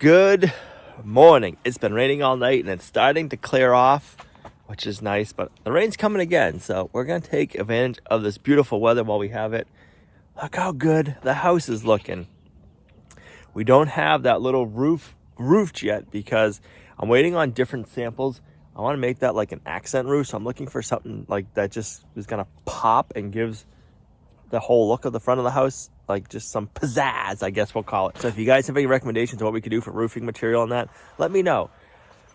Good morning. It's been raining all night and it's starting to clear off, which is nice, but the rain's coming again. So we're going to take advantage of this beautiful weather while we have it. Look how good the house is looking. We don't have that little roofed yet because I'm waiting on different samples. I want to make that like an accent roof. So I'm looking for something like that just is going to pop and gives the whole look of the front of the house, like just some pizzazz, I guess we'll call it. So if you guys have any recommendations on what we could do for roofing material on that, let me know.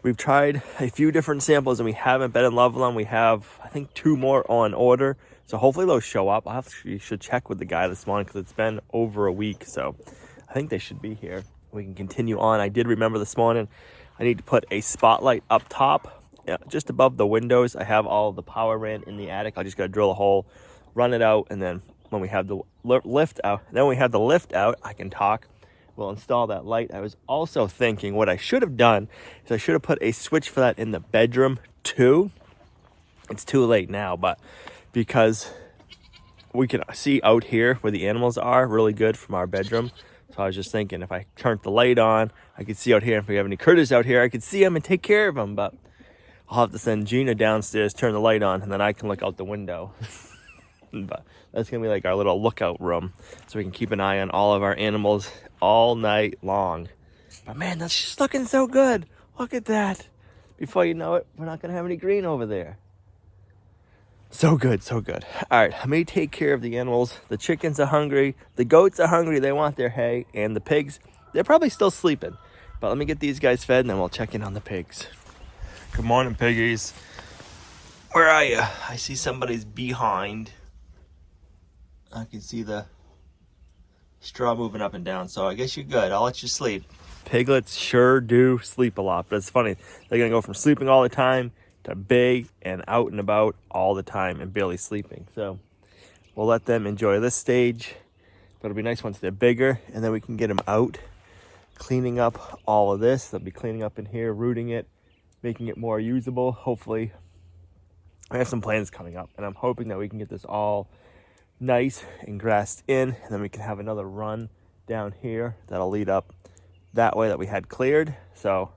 We've tried a few different samples and we haven't been in love with them. We have, I think, 2 more on order. So hopefully those show up. You should check with the guy this morning because it's been over a week. So I think they should be here. We can continue on. I did remember this morning, I need to put a spotlight up top, just above the windows. I have all the power ran in the attic. I just got to drill a hole, run it out, and then when we have the lift out, I can talk. We'll install that light. I was also thinking what I should have done is I should have put a switch for that in the bedroom too. It's too late now, but because we can see out here where the animals are really good from our bedroom. So I was just thinking if I turned the light on, I could see out here. If we have any critters out here, I could see them and take care of them. But I'll have to send Gina downstairs, turn the light on, and then I can look out the window. But that's gonna be like our little lookout room, so we can keep an eye on all of our animals all night long. But man, that's just looking so good. Look at that. Before you know it, we're not gonna have any green over there. So good, so good. All right, let me take care of the animals. The chickens are hungry, the goats are hungry, they want their hay, and the pigs, they're probably still sleeping. But let me get these guys fed and then we'll check in on the pigs. Good morning, piggies. Where are you? I see somebody's behind. I can see the straw moving up and down, so I guess you're good. I'll let you sleep. Piglets sure do sleep a lot, but it's funny. They're going to go from sleeping all the time to big and out and about all the time and barely sleeping. So we'll let them enjoy this stage, but it'll be nice once they're bigger, and then we can get them out, cleaning up all of this. They'll be cleaning up in here, rooting it, making it more usable. Hopefully, I have some plans coming up, and I'm hoping that we can get this all nice and grassed in, and then we can have another run down here that'll lead up that way that we had cleared. So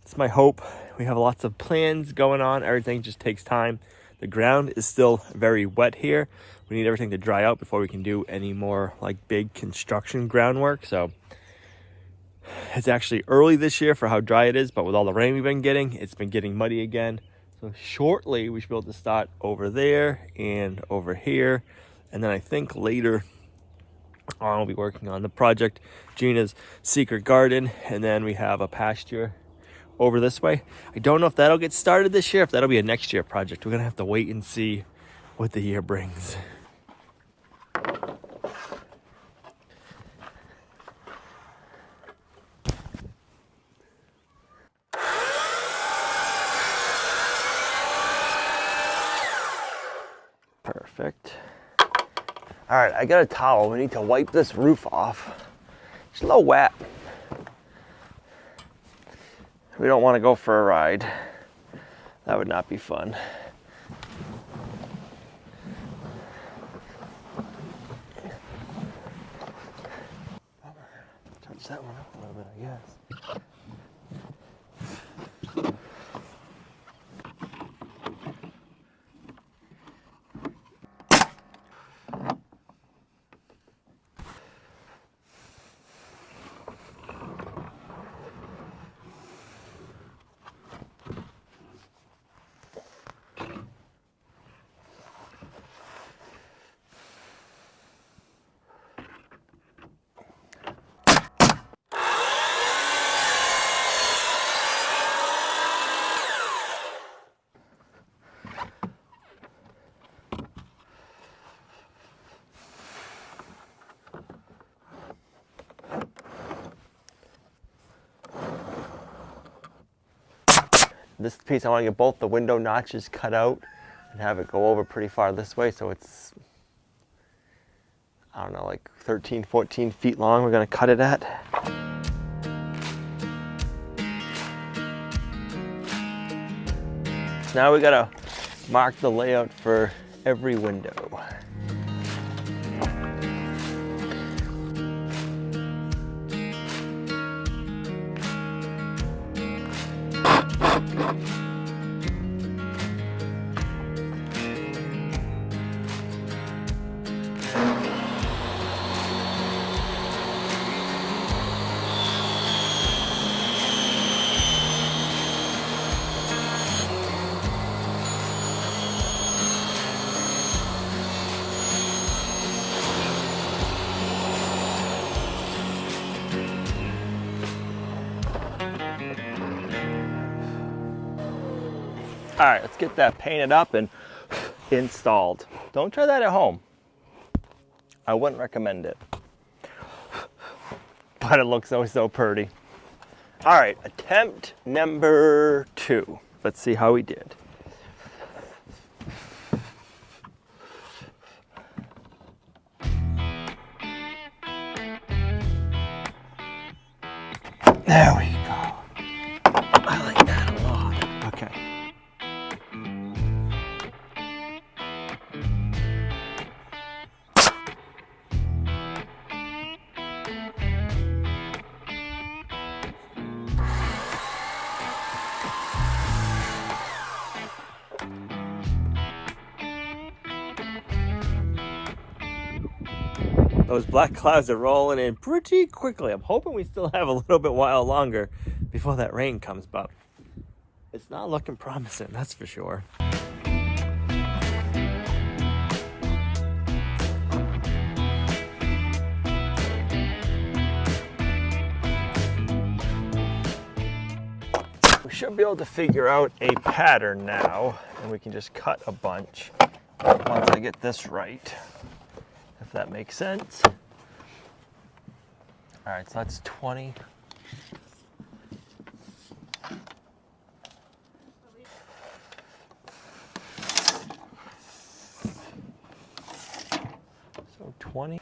it's my hope. We have lots of plans going on. Everything just takes time. The ground is still very wet here. We need everything to dry out before we can do any more like big construction groundwork. So it's actually early this year for how dry it is, but with all the rain we've been getting, it's been getting muddy again. So shortly we should be able to start over there and over here. And then I think later on we'll be working on the project, Gina's secret garden, and then we have a pasture over this way. I don't know if that'll get started this year, if that'll be a next year project. We're gonna have to wait and see what the year brings. Perfect. All right, I got a towel. We need to wipe this roof off. It's a little wet. We don't want to go for a ride. That would not be fun. Touch that one up a little bit, I guess. This piece, I want to get both the window notches cut out and have it go over pretty far this way, so it's, I don't know, like 13, 14 feet long we're going to cut it at. Now we got to mark the layout for every window. All right, let's get that painted up and installed. Don't try that at home. I wouldn't recommend it. But it looks oh so pretty. All right, attempt number 2. Let's see how we did. There we go. I like that a lot. Okay. Those black clouds are rolling in pretty quickly. I'm hoping we still have a little bit while longer before that rain comes, but it's not looking promising, that's for sure. We should be able to figure out a pattern now, and we can just cut a bunch once I get this right, if that makes sense. All right, so that's 20. So 20.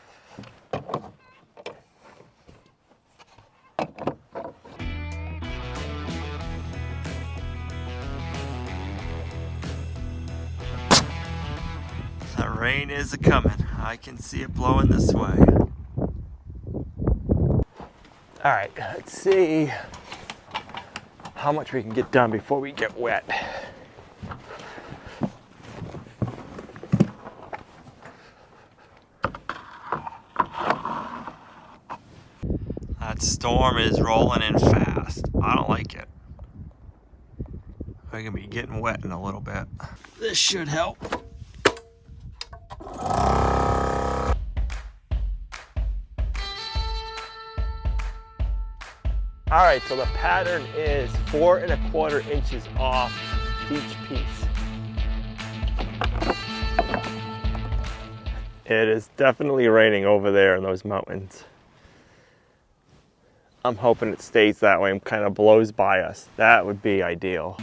The rain is a-coming. I can see it blowing this way. All right, let's see how much we can get done before we get wet. That storm is rolling in fast. I don't like it. We're gonna be getting wet in a little bit. This should help. All right, so the pattern is 4 1/4 inches off each piece. It is definitely raining over there in those mountains. I'm hoping it stays that way and kind of blows by us. That would be ideal.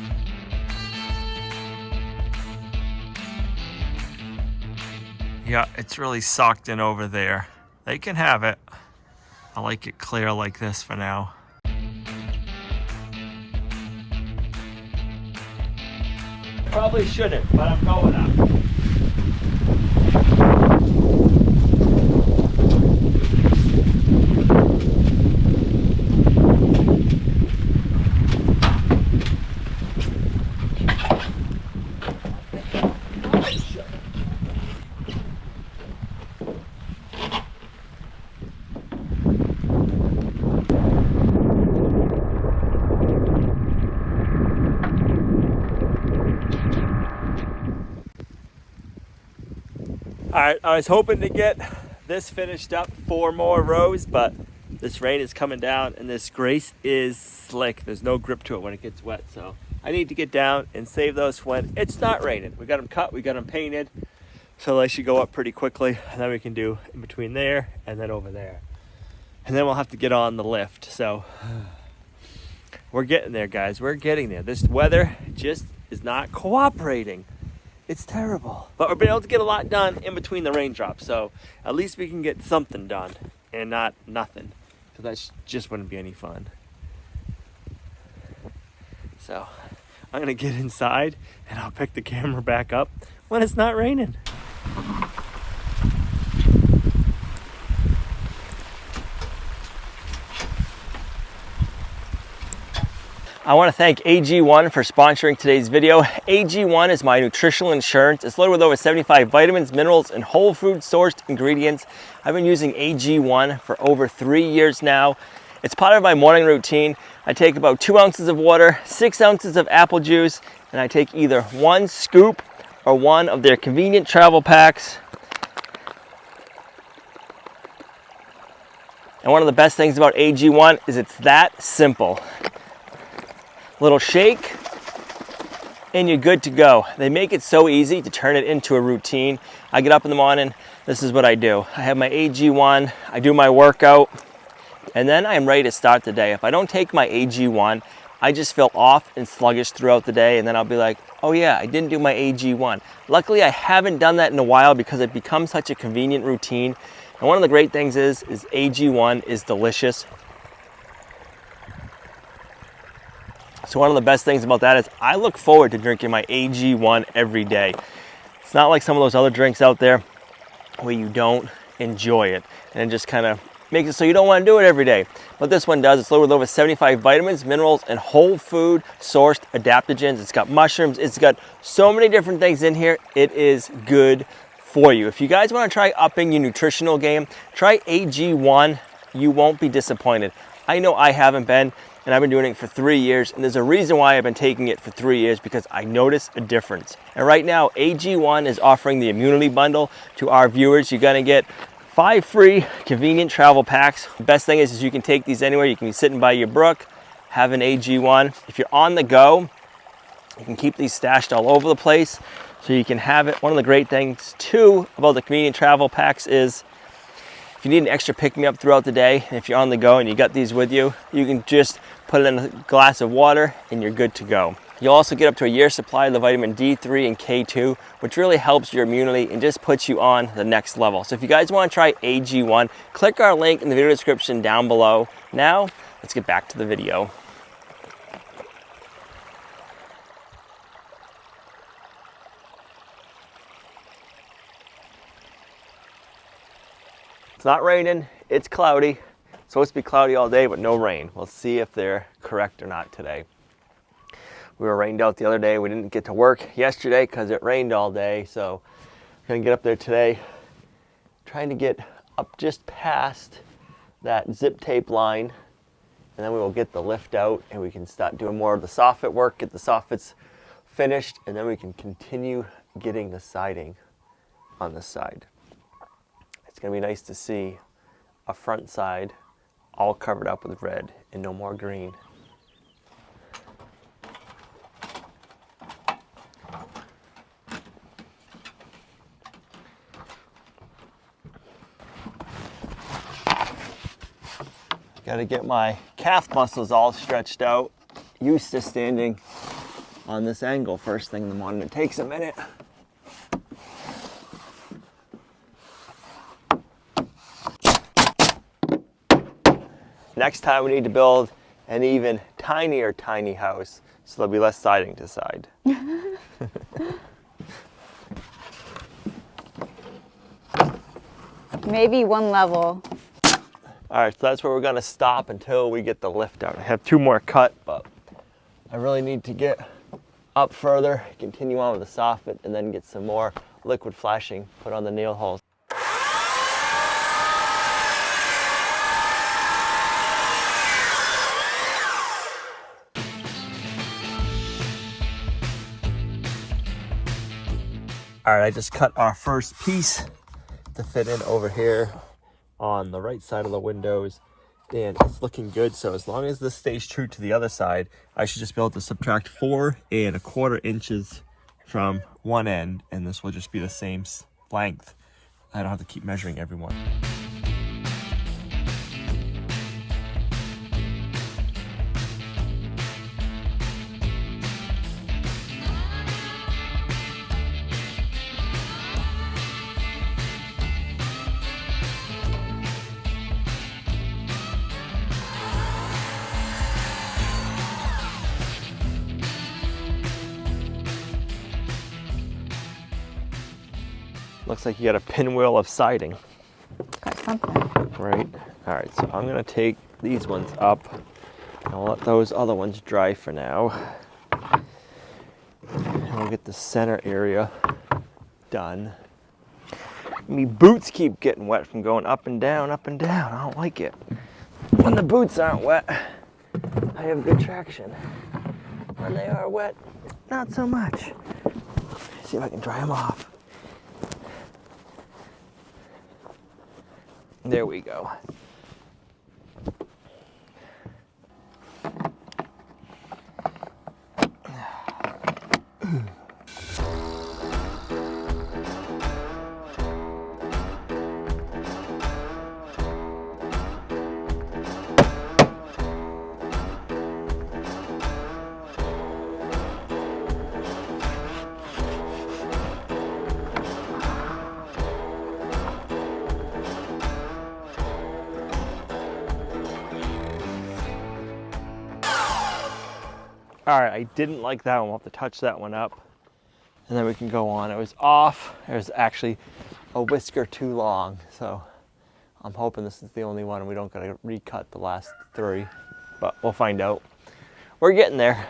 Yeah, it's really socked in over there. They can have it. I like it clear like this for now. Probably shouldn't, but I'm going up. All right, I was hoping to get this finished up 4 more rows, but this rain is coming down and this grace is slick. There's no grip to it when it gets wet, so I need to get down and save those when it's not raining. We got them cut, we got them painted, so they should go up pretty quickly, and then we can do in between there and then over there. And then we'll have to get on the lift, so we're getting there, guys. We're getting there. This weather just is not cooperating. It's terrible, but we're being able to get a lot done in between the raindrops, so at least we can get something done and not nothing, because that just wouldn't be any fun. So I'm gonna get inside and I'll pick the camera back up when it's not raining. I want to thank AG1 for sponsoring today's video. AG1 is my nutritional insurance. It's loaded with over 75 vitamins, minerals, and whole food sourced ingredients. I've been using AG1 for over 3 years now. It's part of my morning routine. I take about 2 ounces of water, 6 ounces of apple juice, and I take either 1 scoop or one of their convenient travel packs. And one of the best things about AG1 is it's that simple. Little shake and you're good to go. They make it so easy to turn it into a routine. I get up in the morning, this is what I do. I have my AG1, I do my workout, and then I'm ready to start the day. If I don't take my AG1, I just feel off and sluggish throughout the day, and then I'll be like, oh yeah, I didn't do my AG1. Luckily, I haven't done that in a while because it becomes such a convenient routine. And one of the great things is AG1 is delicious. So one of the best things about that is I look forward to drinking my AG1 every day. It's not like some of those other drinks out there where you don't enjoy it and it just kind of makes it so you don't want to do it every day. But this one does. It's loaded with over 75 vitamins, minerals, and whole food sourced adaptogens. It's got mushrooms. It's got so many different things in here. It is good for you. If you guys want to try upping your nutritional game, try AG1. You won't be disappointed. I know I haven't been. And I've been doing it for 3 years, and there's a reason why I've been taking it for 3 years, because I notice a difference. And right now, AG1 is offering the immunity bundle to our viewers. You're gonna get 5 free convenient travel packs. The best thing is you can take these anywhere. You can be sitting by your brook, have an AG1. If you're on the go, you can keep these stashed all over the place, so you can have it. One of the great things too about the convenient travel packs is if you need an extra pick-me-up throughout the day, and if you're on the go and you got these with you, you can just put it in a glass of water and you're good to go. You'll also get up to a year's supply of the vitamin D3 and K2, which really helps your immunity and just puts you on the next level. So if you guys want to try AG1, click our link in the video description down below. Now, let's get back to the video. It's not raining, it's cloudy. It's supposed to be cloudy all day, but no rain. We'll see if they're correct or not today. We were rained out the other day. We didn't get to work yesterday because it rained all day. So we're gonna get up there today, trying to get up just past that zip tape line, and then we will get the lift out and we can start doing more of the soffit work, get the soffits finished, and then we can continue getting the siding on this side. It's gonna be nice to see a front side all covered up with red and no more green. Gotta get my calf muscles all stretched out, used to standing on this angle first thing in the morning. It takes a minute. Next time we need to build an even tinier tiny house so there'll be less siding to side. Maybe one level. All right, so that's where we're gonna stop until we get the lift out. I have 2 more cut, but I really need to get up further, continue on with the soffit, and then get some more liquid flashing put on the nail holes. All right, I just cut our first piece to fit in over here on the right side of the windows, and it's looking good. So as long as this stays true to the other side, I should just be able to subtract 4 1/4 inches from one end, and this will just be the same length. I don't have to keep measuring every one. Looks like you got a pinwheel of siding. Got something. Right. All right, so I'm gonna take these ones up I'll let those other ones dry for now. And we'll get the center area done. My boots keep getting wet from going up and down, up and down. I don't like it. When the boots aren't wet, I have good traction. When they are wet, not so much. See if I can dry them off. There we go. All right, I didn't like that one. We'll have to touch that one up and then we can go on. It was off. There's actually a whisker too long. So I'm hoping this is the only one and we don't gotta recut the last 3, but we'll find out. We're getting there.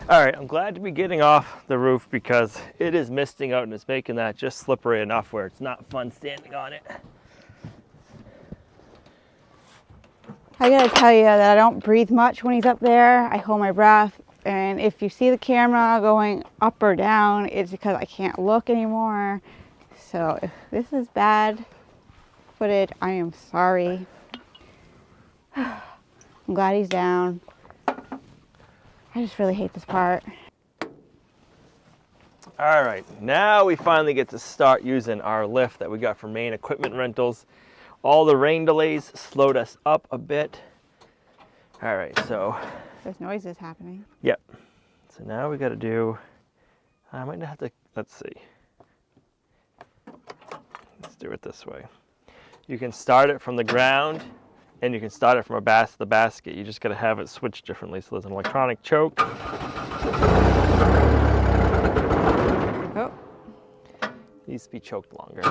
All right, I'm glad to be getting off the roof because it is misting out and it's making that just slippery enough where it's not fun standing on it. I gotta tell you that I don't breathe much when he's up there. I hold my breath, and if you see the camera going up or down, it's because I can't look anymore. So if this is bad footage, I am sorry. I'm glad he's down. I just really hate this part. All right, now we finally get to start using our lift that we got from Maine Equipment Rentals. All the rain delays slowed us up a bit. All right, so. There's noises happening. Yep. So now we got to do, I might have to, let's see. Let's do it this way. You can start it from the ground and you can start it from the basket. You just got to have it switched differently. So there's an electronic choke. Oh. Needs to be choked longer.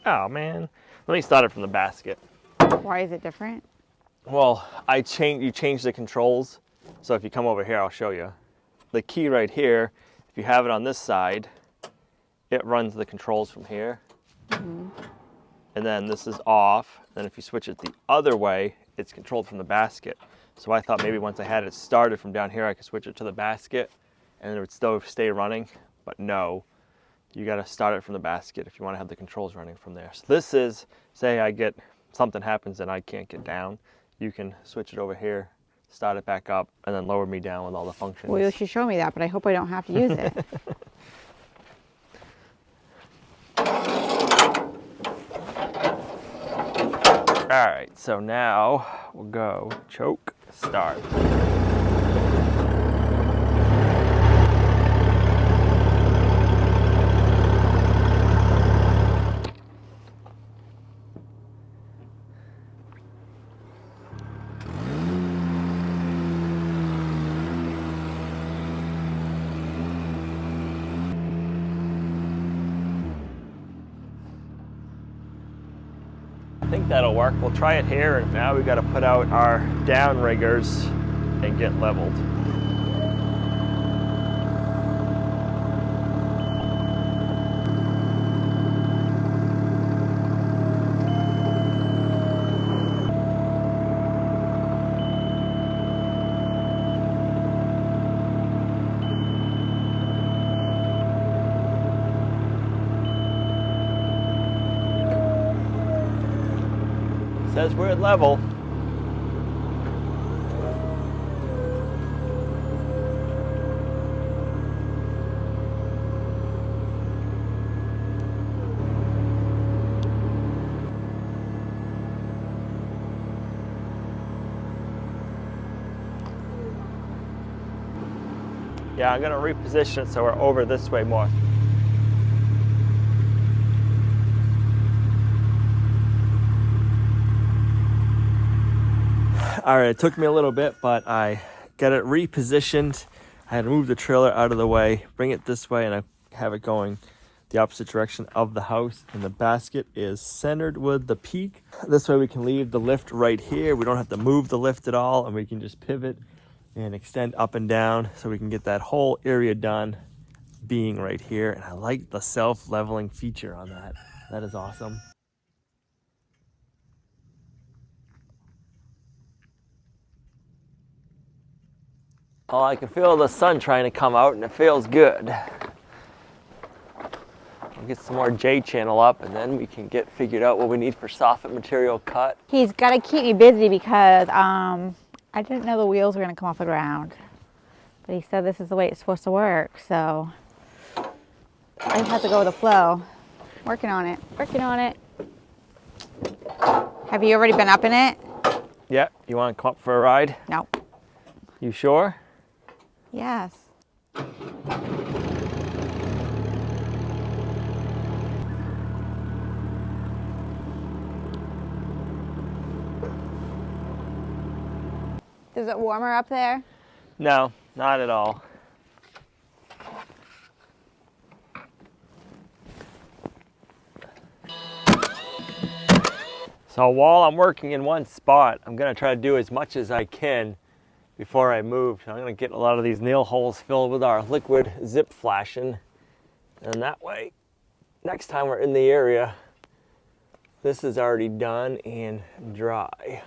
Oh man, let me start it from the basket. Why is it different? Well, you change the controls. So if you come over here, I'll show you. The key right here, if you have it on this side, it runs the controls from here. Mm-hmm. And then this is off. Then if you switch it the other way, it's controlled from the basket. So I thought maybe once I had it started from down here, I could switch it to the basket and it would still stay running, but no. You got to start it from the basket if you want to have the controls running from there. So this is, say something happens and I can't get down, you can switch it over here, start it back up, and then lower me down with all the functions. Well, you should show me that, but I hope I don't have to use it. All right, so now we'll go choke, start. I think that'll work. We'll try it here, and now we got to put out our down riggers and get leveled. Says we're at level. Yeah, I'm gonna reposition it so we're over this way more. All right, it took me a little bit, but I got it repositioned. I had to move the trailer out of the way, bring it this way, and I have it going the opposite direction of the house. And the basket is centered with the peak. This way we can leave the lift right here. We don't have to move the lift at all, and we can just pivot and extend up and down so we can get that whole area done being right here. And I like the self-leveling feature on that. That is awesome. Oh, I can feel the sun trying to come out and it feels good. I'll get some more J channel up and then we can get figured out what we need for soffit material cut. He's got to keep me busy because I didn't know the wheels were going to come off the ground. But he said this is the way it's supposed to work, so I just have to go with the flow. Working on it, working on it. Have you already been up in it? Yeah, you want to come up for a ride? No. You sure? Yes. Is it warmer up there? No, not at all. So while I'm working in one spot, I'm going to try to do as much as I can before I move. So I'm going to get a lot of these nail holes filled with our liquid zip flashing. And that way, next time we're in the area, this is already done and dry.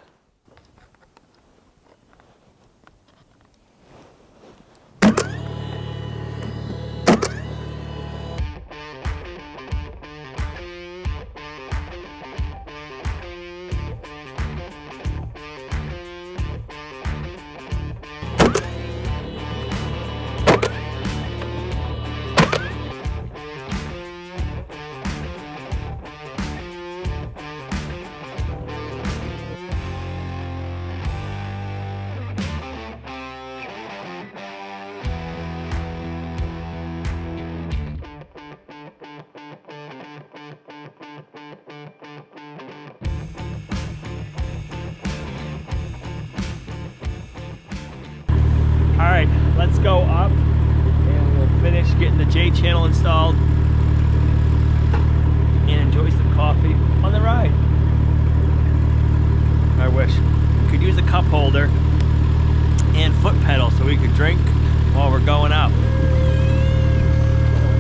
All right, let's go up and we'll finish getting the J channel installed and enjoy some coffee on the ride. I wish we could use a cup holder and foot pedal so we could drink while we're going up.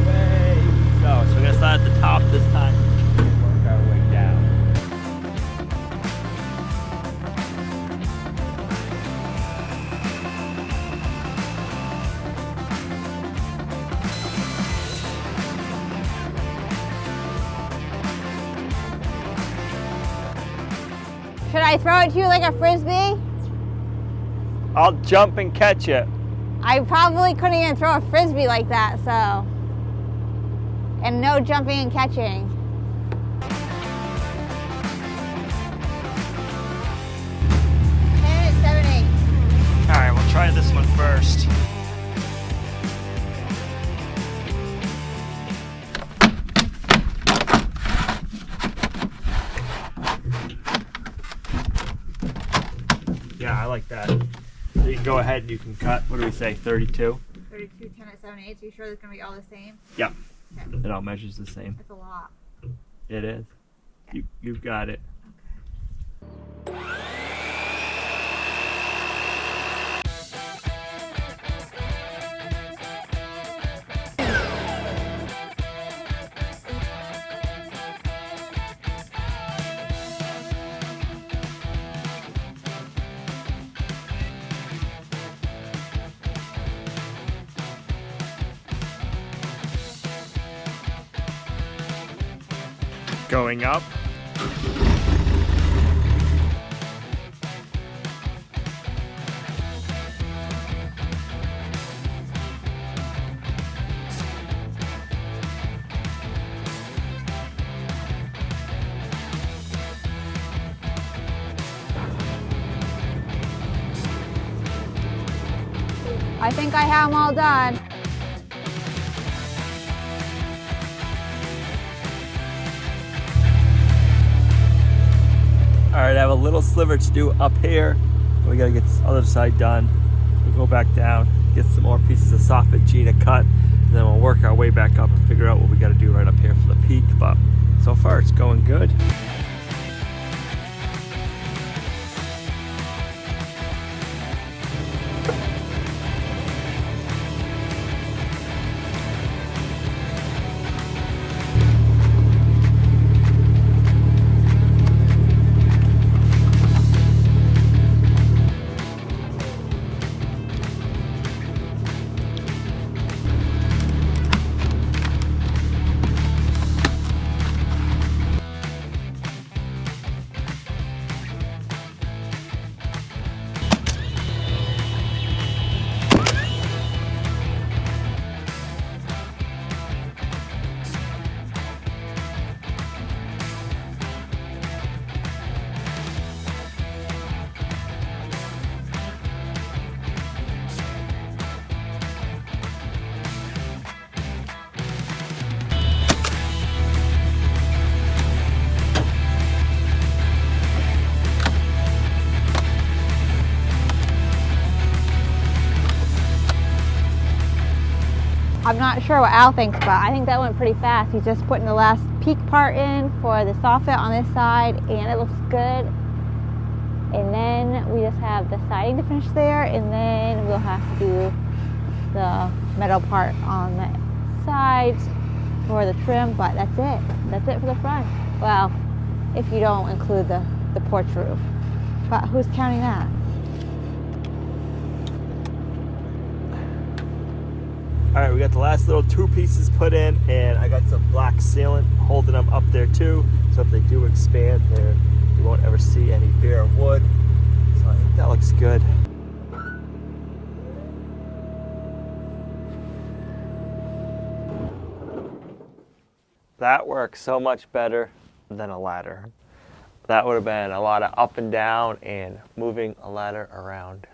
Away we go. So we're gonna start at the top this time and work our way down. Should I throw it to you like a frisbee? I'll jump and catch it. I probably couldn't even throw a frisbee like that, so. And no jumping and catching. And it's 7-8. All right, we'll try this one first. Yeah, I like that. So you can go ahead and you can cut, what do we say, 32? 32, 10 at 7/8. So you sure it's going to be all the same? Yep. Okay. It all measures the same. That's a lot. It is. Okay. You've got it. Going up. I think I have them all done. All right, I have a little sliver to do up here We gotta get this other side done. We'll go back down, get some more pieces of soffit Gina cut, and then we'll work our way back up and figure out what we gotta do right up here for the peak. But so far it's going good. I'm not sure what Al thinks, but I think that went pretty fast. He's just putting the last peak part in for the soffit on this side, and it looks good. And then we just have the siding to finish there, and then we'll have to do the metal part on the sides for the trim, but that's it. That's it for the front. Well, if you don't include the porch roof. But who's counting that? All right, we got the last little 2 pieces put in, and I got some black sealant holding them up there too. So if they do expand there, you won't ever see any bare wood. So I think that looks good. That works so much better than a ladder. That would have been a lot of up and down and moving a ladder around.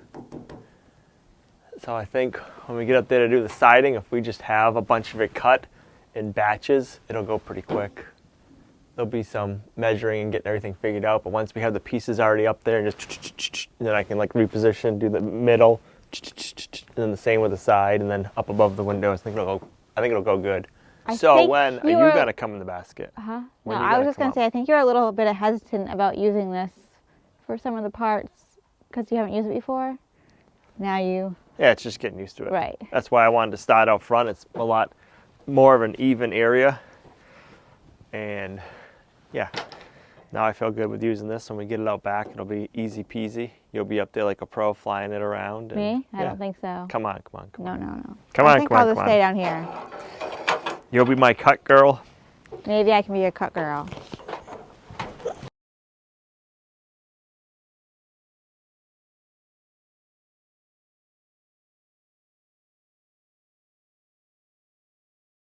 So I think when we get up there to do the siding, if we just have a bunch of it cut in batches, it'll go pretty quick. There'll be some measuring and getting everything figured out, but once we have the pieces already up there, and just then I can like reposition, do the middle, and then the same with the side, and then up above the windows. I think it'll go good. So when are you gonna come in the basket? No, I was just gonna say I think you're a little bit hesitant about using this for some of the parts because you haven't used it before. Now you. Yeah, it's just getting used to it. Right. That's why I wanted to start out front. It's a lot more of an even area. And yeah, now I feel good with using this. When we get it out back, it'll be easy peasy. You'll be up there like a pro flying it around. And, me? I don't think so. Come on. No. I think I'll just stay down here. You'll be my cut girl. Maybe I can be your cut girl.